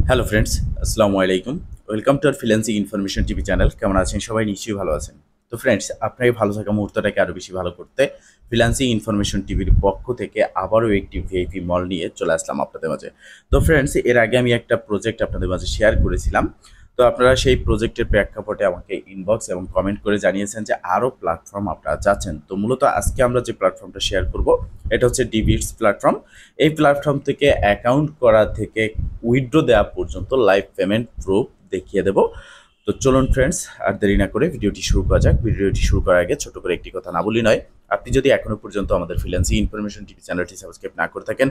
Hello friends, আসসালামু আলাইকুম। Welcome to our freelancing information TV channel. কেমন আছেন সবাই? নিশ্চয়ই ভালো আছেন। তো ফ্রেন্ডস, আপনার এই ভালো থাকা মুহূর্তটাকে আরও বেশি ভালো করতে ফ্রিল্যান্সিং ইনফরমেশন টিভির পক্ষ থেকে আবারও একটি ভিআইপি মল নিয়ে চলে আসলাম আপনাদের মাঝে। তো ফ্রেন্ডস, এর আগে আমি একটা প্রজেক্ট আপনাদের মাঝে শেয়ার করেছিলাম। তো আপনারা সেই প্রজেক্টের প্রেক্ষাপটে আমাকে ইনবক্স এবং কমেন্ট করে জানিয়েছেন যে আরও প্ল্যাটফর্ম আপনারা চাচ্ছেন। তো মূলত আজকে আমরা যে প্ল্যাটফর্মটা শেয়ার করব, এটা হচ্ছে ডিবিটস প্ল্যাটফর্ম। এই প্ল্যাটফর্ম থেকে অ্যাকাউন্ট করা থেকে উইথড্র দেওয়া পর্যন্ত লাইভ পেমেন্ট প্রুফ দেখিয়ে দেব। তো চলুন ফ্রেন্ডস, আর দেরি না করে ভিডিওটি শুরু করা যাক। ভিডিওটি শুরু করার আগে ছোট করে একটি কথা না বলি নয়, আপনি যদি এখনো পর্যন্ত আমাদের ফ্রিল্যান্সিং ইনফরমেশন টিভি চ্যানেলটি সাবস্ক্রাইব না করে থাকেন,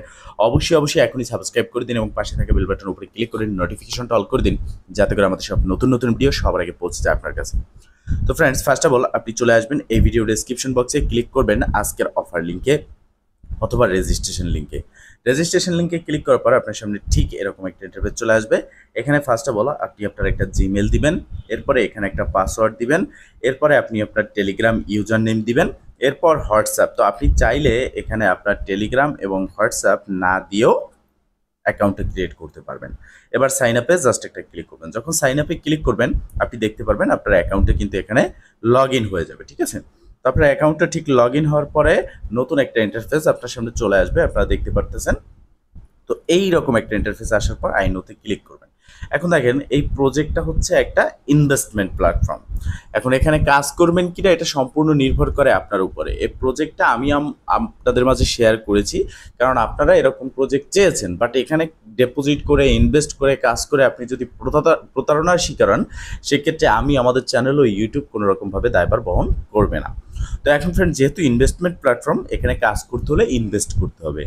অবশ্যই এখনই সাবস্ক্রাইব করে দিন এবং পাশে থাকা বেল বাটনের উপরে ক্লিক করে নোটিফিকেশনটা অল করে দিন, যাতে করে আমাদের সব নতুন নতুন ভিডিও সবার আগে পৌঁছে যায় আপনার কাছে। তো ফ্রেন্ডস, ফার্স্ট অফ অল আপনি চলে আসবেন এই ভিডিও ডেসক্রিপশন বক্সে, ক্লিক করবেন আজকের অফার লিঙ্কে অথবা রেজিস্ট্রেশন লিঙ্কে। রেজিস্ট্রেশন লিঙ্কে ক্লিক করার পর আপনার সামনে ঠিক এরকম একটা ইন্টারফেস চলে আসবে। এখানে ফার্স্ট অফ অল আপনি আপনার একটা জিমেল দিবেন, এরপরে এখানে একটা পাসওয়ার্ড দিবেন, এরপরে আপনি আপনার টেলিগ্রাম ইউজার নেম দিবেন, এরপর হোয়াটসঅ্যাপ। তো আপনি চাইলে এখানে আপনার টেলিগ্রাম এবং হোয়াটসঅ্যাপ না দিয়েও অ্যাকাউন্টটা ক্রিয়েট করতে পারবেন। এবার সাইন আপে জাস্ট একটা ক্লিক করবেন। যখন সাইন আপে ক্লিক করবেন, আপনি দেখতে পারবেন আপনার অ্যাকাউন্টে কিন্তু এখানে লগ ইন হয়ে যাবে, ঠিক আছে? তো আপনার অ্যাকাউন্টটা ঠিক লগ ইন হওয়ার পরে নতুন একটা ইন্টারফেস আপনার সামনে চলে আসবে, আপনারা দেখতে পারতেছেন। তো এই রকম একটা ইন্টারফেস আসার পর আই নোতে ক্লিক করবেন। এখন দেখেন, এই প্রজেক্টটা হচ্ছে একটা ইনভেস্টমেন্ট প্ল্যাটফর্ম। এখন এখানে কাজ করবেন কিনা এটা সম্পূর্ণ নির্ভর করে আপনার উপরে। এই প্রজেক্টটা আমি আপনাদের মাঝে শেয়ার করেছি, কারণ আপনারা এরকম প্রজেক্ট চেয়েছেন। বাট এখানে ডিপোজিট করে ইনভেস্ট করে কাজ করে আপনি যদি প্রতারণার শিকার হন, সেক্ষেত্রে আমি আমাদের চ্যানেল ও ইউটিউব কোনো রকমভাবে দায়ভার বহন করবে না। তো এখন ফ্রেন্ড, যেহেতু ইনভেস্টমেন্ট প্ল্যাটফর্ম, এখানে কাজ করতে হলে ইনভেস্ট করতে হবে।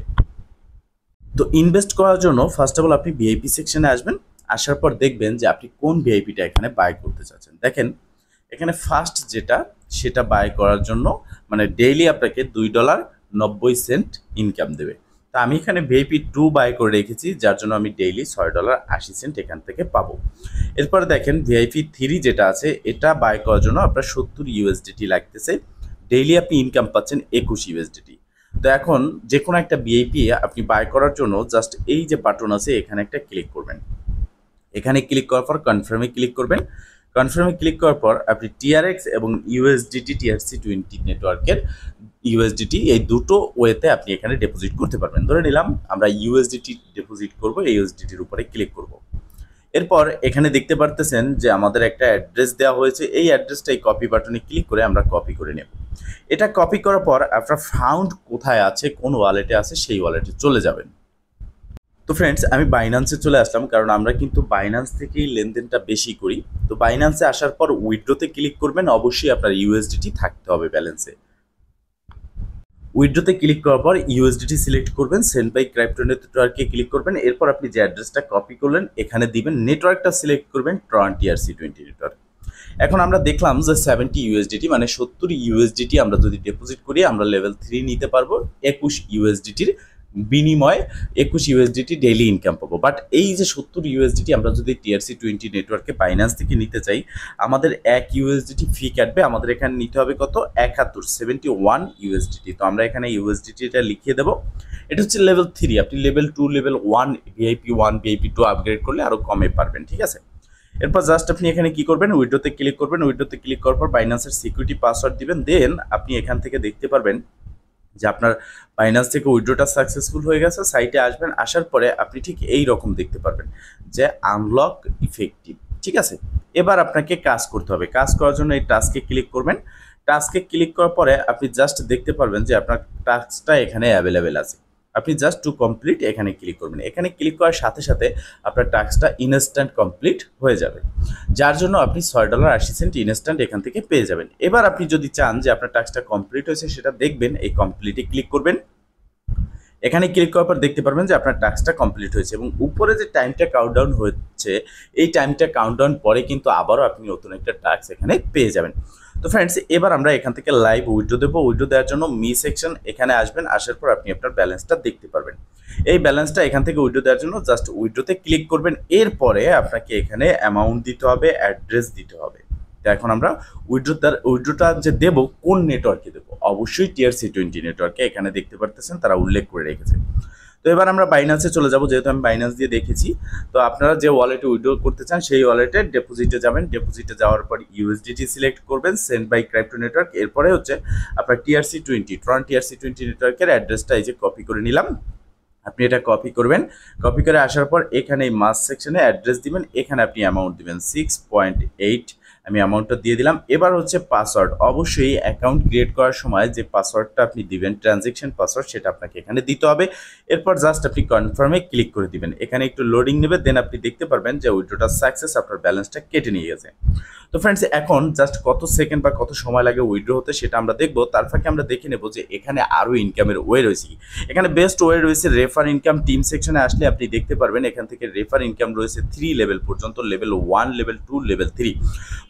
তো ইনভেস্ট করার জন্য ফার্স্ট অফ অল আপনি ভিআইপি সেকশনে আসবেন। আসার পর দেখবেন যে আপনি কোন ভিআইপিটা এখানে বাই করতে চাচ্ছেন। দেখেন, এখানে ফার্স্ট যেটা, সেটা বাই করার জন্য মানে ডেইলি আপনাকে $2.90 ইনকাম দেবে। তা আমি এখানে ভিআইপি 2 বাই করে রেখেছি, যার জন্য আমি ডেইলি $6.80 এখান থেকে পাবো। এরপরে দেখেন, ভিআইপি 3 যেটা আছে, এটা বাই করার জন্য আপনার 70 ইউএসডিটি লাগতেছে। ডেইলি আপনি ইনকাম পাচ্ছেন 21 ইউএসডিটি। তো এখন যে কোনো একটা ভিআইপি আপনি বাই করার জন্য জাস্ট এই যে বাটন আছে, এখানে একটা ক্লিক করবেন। এখানে ক্লিক করার পর কনফার্মে ক্লিক করবেন। কনফার্মে ক্লিক করার পর আপনি টিআরএক্স এবং ইউএসডিটি TRC20 নেটওয়ার্কের ইউএসডিটি, এই দুটো ওয়েতে আপনি এখানে ডিপোজিট করতে পারবেন। ধরে নিলাম আমরা ইউএসডিটি ডিপোজিট করব, এই ইউএসডিটির উপরে ক্লিক করব। এরপর এখানে দেখতে পারতেছেন যে আমাদের একটা অ্যাড্রেস দেওয়া হয়েছে। এই অ্যাড্রেসটা এই কপি বাটনে ক্লিক করে আমরা কপি করে নেব। এটা কপি করার পর আপনার ফাউন্ড কোথায় আছে, কোন ওয়ালেটে আছে, সেই ওয়ালেটে চলে যাবেন। তো ফ্রেন্ডস, আমি বাইন্যান্সে চলে আসলাম, কারণ আমরা কিন্তু বাইন্যান্স থেকেই লেনদেনটা বেশি করি। তো বাইন্যান্সে আসার পর উইথড্রোতে ক্লিক করবেন। অবশ্যই আপনার ইউএসডিটি থাকতে হবে ব্যালেন্সে। উইথড্রোতে ক্লিক করার পর ইউএসডিটি সিলেক্ট করবেন, সেন্ড বাই ক্রাইপ্টো নেটওয়ার্কে ক্লিক করবেন। এরপর আপনি যে অ্যাড্রেসটা কপি করলেন এখানে দিবেন, নেটওয়ার্কটা সিলেক্ট করবেন ট্রন TRC20 নেটওয়ার্ক। এখন আমরা দেখলাম যে 70 ইউএসডিটি মানে 70 ইউএসডিটি আমরা যদি ডিপোজিট করি, আমরা লেভেল 3 নিতে পারবো। 21 ইউএসডিটির বিনিময়ে 21 ইউএসডিটি ডেইলি ইনকাম পাবো। বাট এই যে 70 ইউএসডিটি আমরা যদি TRC20 নেটওয়ার্কে বাইন্যান্স থেকে নিতে চাই, আমাদের 1 ইউএসডিটি ফি কাটবে। আমাদের এখানে নিতে হবে কত? 71 ইউএসডিটি। তো আমরা এখানে ইউএসডিটিটা লিখিয়ে দেবো। এটা হচ্ছে লেভেল 3। আপনি level 2, level 1, VIP 1, VIP 2 upgrade করলে আরও কমে পারবেন, ঠিক আছে? এরপর জাস্ট আপনি এখানে কি করবেন, উইথড্রোতে ক্লিক করবেন। উইথড্রোতে ক্লিক করার পর বাইন্যান্সের সিকিউরিটি পাসওয়ার্ড দিবেন। দেন আপনি এখান থেকে দেখতে পারবেন যে আপনার বাইন্যান্স থেকে উইথড্রোটা সাকসেসফুল হয়ে গেছে। সাইটে আসবেন, আসার পরে আপনি ঠিক এই রকম দেখতে পারবেন যে আনলক ইফেক্টিভ, ঠিক আছে? এবার আপনাকে কাজ করতে হবে। কাজ করার জন্য এই টাস্কে ক্লিক করবেন। টাস্কে ক্লিক করার পরে আপনি জাস্ট দেখতে পারবেন যে আপনার টাস্কটা এখানে অ্যাভেলেবেল আছে। আপনি জাস্ট টু কমপ্লিট এখানে ক্লিক করবেন। এখানে ক্লিক করার সাথে সাথে আপনার টাস্কটা ইনস্ট্যান্ট কমপ্লিট হয়ে যাবে, যার জন্য আপনি $6.80 ইনস্ট্যান্ট এখান থেকে পেয়ে যাবেন। এবার আপনি যদি চান যে আপনার টাস্কটা কমপ্লিট হয়েছে সেটা দেখবেন, এই কমপ্লিটে ক্লিক করবেন। এখানে ক্লিক করার পর দেখতে পারবেন যে আপনার টাস্কটা কমপ্লিট হয়েছে এবং উপরে যে টাইমটা কাউন্টডাউন হচ্ছে, এই টাইমটা কাউন্টডাউন পরে কিন্তু আবারও আপনি নতুন একটা টাস্ক এখানে পেয়ে যাবেন। তো ফ্রেন্ডস, এবার আমরা এখান থেকে লাইভ উইথড্র দেবো। উইথড্র দেওয়ার জন্য মি সেকশন এখানে আসবেন। আসার পর আপনি আপনার ব্যালেন্সটা দেখতে পারবেন। এই ব্যালেন্সটা এখান থেকে উইথড্র দেওয়ার জন্য জাস্ট উইথড্রোতে ক্লিক করবেন। এরপরে আপনাকে এখানে অ্যামাউন্ট দিতে হবে, অ্যাড্রেস দিতে হবে। তো এখন আমরা উইথড্রোটা যে দেবো, কোন নেটওয়ার্কে দেবো? অবশ্যই TRC20 নেটওয়ার্কে। এখানে দেখতে পারতেছেন তারা উল্লেখ করে রেখেছে। তো এবার আমরা বাইন্যান্সে চলে যাব, যেহেতু আমি বাইন্যান্স দিয়ে দেখেছি। তো আপনারা যে ওয়ালেটে উইথড্র করতে চান সেই ওয়ালেটে ডিপোজিটে যাবেন, ডিপোজিটে যাওয়ার পর ইউএসডিটি সিলেক্ট করবেন, সেন্ড বাই ক্রিপ্টো নেটওয়ার্ক। এরপরে হচ্ছে আপনার TRC20 ট্রন TRC20 নেটওয়ার্কের অ্যাড্রেসটা এই যে কপি করে নিলাম। আপনি এটা কপি করবেন, কপি করে আসার পর এখানে এই মাস সেকশনে অ্যাড্রেস দিবেন, এখানে আপনি অ্যামাউন্ট দিবেন 6.8, আমি অ্যামাউন্টটা দিয়ে দিলাম। এবার হচ্ছে পাসওয়ার্ড, অবশ্যই অ্যাকাউন্ট ক্রিয়েট করার সময় যে পাসওয়ার্ডটা আপনি দিবেন ট্রানজ্যাকশন পাসওয়ার্ড, সেটা আপনাকে এখানে দিতে হবে। এরপর জাস্ট আপনি কনফার্মে ক্লিক করে দিবেন, এখানে একটু লোডিং নেবে, দেন আপনি দেখতে পারবেন যে উইথড্রটা সাকসেস, আপনার ব্যালেন্সটা কেটে নিয়ে গেছে। তো ফ্রেন্ডস, এখন জাস্ট কত সেকেন্ড বা কত সময় লাগে উইথড্র হতে সেটা আমরা দেখবো। তার ফাঁকে আমরা দেখে নেব যে এখানে আরও ইনকামের ওয়ে রয়েছে। এখানে বেস্ট ওয়ে রয়েছে রেফার ইনকাম। টিম সেকশনে আসলে আপনি দেখতে পারবেন এখান থেকে রেফার ইনকাম রয়েছে 3 লেভেল পর্যন্ত, লেভেল 1, লেভেল 2, লেভেল 3।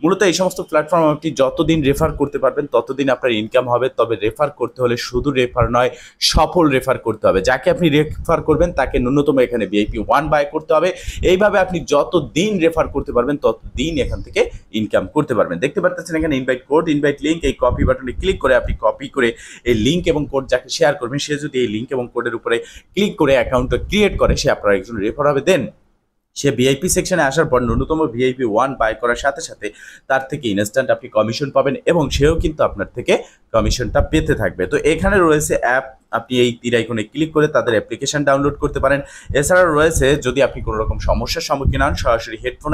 মূলত এই সমস্ত প্ল্যাটফর্ম আপনি যতদিন রেফার করতে পারবেন ততদিন আপনার ইনকাম হবে। তবে রেফার করতে হলে শুধু রেফার নয়, সফল রেফার করতে হবে। যাকে আপনি রেফার করবেন তাকে ন্যূনতম এখানে VIP 1 বাই করতে হবে। এইভাবে আপনি যত দিন রেফার করতে পারবেন তত দিন এখান থেকে ইনকাম করতে পারবেন। দেখতে পাচ্ছেন এখানে ইনভাইট কোড, ইনভাইট লিঙ্ক, এই কপি বাটনে ক্লিক করে আপনি কপি করে এই লিঙ্ক এবং কোড যাকে শেয়ার করবেন সে যদি এই লিঙ্ক এবং কোডের উপরে ক্লিক করে অ্যাকাউন্টটা ক্রিয়েট করে, সে আপনার একজন রেফার হবে। দেন সে VIP সেকশনে আসার পর ন্যূনতম VIP 1 বাই করার সাথে সাথে তার থেকে ইনস্ট্যান্ট আপনি কমিশন পাবেন এবং সেও কিন্তু আপনার থেকে কমিশনটা পেতে থাকবে। তো এখানে রয়েছে অ্যাপ, আপনি এই তীর আইকনে ক্লিক করে তাদের অ্যাপ্লিকেশন ডাউনলোড করতে পারেন। এছাড়া রয়েছে যদি আপনি কোনো রকম সমস্যার সম্মুখীন হন, সরাসরি হেডফোন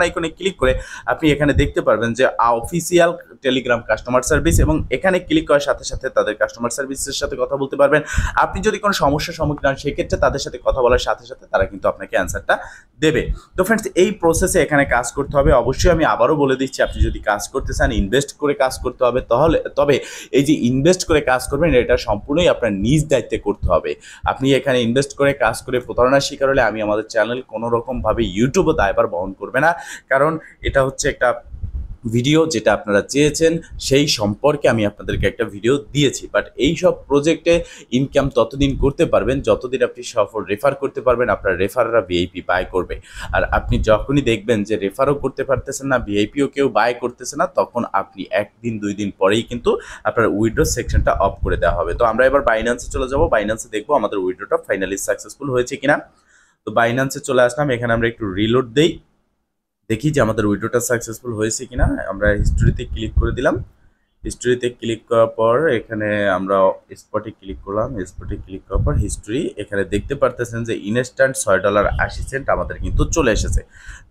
আইকনে ক্লিক করে আপনি এখানে দেখতে পারবেন যে অফিসিয়াল টেলিগ্রাম কাস্টমার সার্ভিস, এবং এখানে ক্লিক করার সাথে সাথে তাদের কাস্টমার সার্ভিসের সাথে কথা বলতে পারবেন। আপনি যদি কোনো সমস্যার সম্মুখীন হন সেক্ষেত্রে তাদের সাথে কথা বলার সাথে সাথে তারা কিন্তু আপনাকে অ্যান্সারটা দেবে। তো ফ্রেন্ডস, এই প্রসেসে এখানে কাজ করতে হবে। অবশ্যই আমি আবারও বলে দিচ্ছি, আপনি যদি কাজ করতে চান ইনভেস্ট করে কাজ করতে হবে। তবে এই যে ইনভেস্ট করে কাজ করবেন এটা সম্পূর্ণই আপনার নিজ দায়িত্বে করতে হবে। আপনি এখানে ইনভেস্ট করে কাজ করে প্রতারণার শিকার হলে আমাদের চ্যানেল কোনো রকমভাবে ইউটিউবও দায়ভার বহন করবে না, কারণ এটা হচ্ছে একটা ভিডিও যেটা আপনারা চেয়েছেন সেই সম্পর্কে আমি আপনাদেরকে একটা ভিডিও দিয়েছি। বাট এই সব প্রজেক্টে ইনকাম ততদিন করতে পারবেন যতদিন আপনি সফল রেফার করতে পারবেন, আপনার রেফাররা VIP বাই করবে। আর আপনি যখনই দেখবেন যে রেফারও করতে পারতেছেন না, VIPও কেউ বাই করতেছে না, তখন আপনি 1 দিন 2 দিন পরেই কিন্তু আপনার উইথড্র সেকশনটা অফ করে দেওয়া হবে। তো আমরা এবার বাইন্যান্সে চলে যাব, বাইন্যান্সে দেখবো আমাদের উইথড্রটা ফাইনালি সাকসেসফুল হয়েছে কিনা। তো বাইন্যান্সে চলে আসলাম, এখানে আমরা একটু রিলোড দেই, দেখি যে আমাদের উইথড্রটা সাকসেসফুল হয়েছে কিনা। আমরা হিস্টোরিতে ক্লিক করে দিলাম, হিস্টোরিতে ক্লিক করার পর এখানে আমরা স্পটে ক্লিক করলাম, স্পটে ক্লিক করার পর হিস্টোরি, এখানে দেখতে পারতেছেন যে ইনস্ট্যান্ট $6.80 আমাদের কিন্তু চলে এসেছে।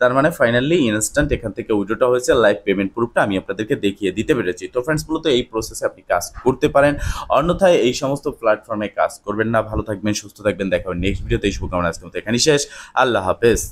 তার মানে ফাইনালি ইনস্ট্যান্ট এখান থেকে উইথড্রটা হয়েছে। লাইভ পেমেন্ট প্রুফটা আমি আপনাদেরকে দেখিয়ে দিতে পেরেছি। তো ফ্রেন্ডস, মূলত এই প্রসেসে আপনি কাজ করতে পারেন, অন্যথায় এই সমস্ত প্ল্যাটফর্মে কাজ করবেন না। ভালো থাকবেন, সুস্থ থাকবেন, দেখা হবে নেক্সট ভিডিওতে। এই শুভকামনা আজকে মতো এখানেই শেষ। আল্লাহ হাফেজ।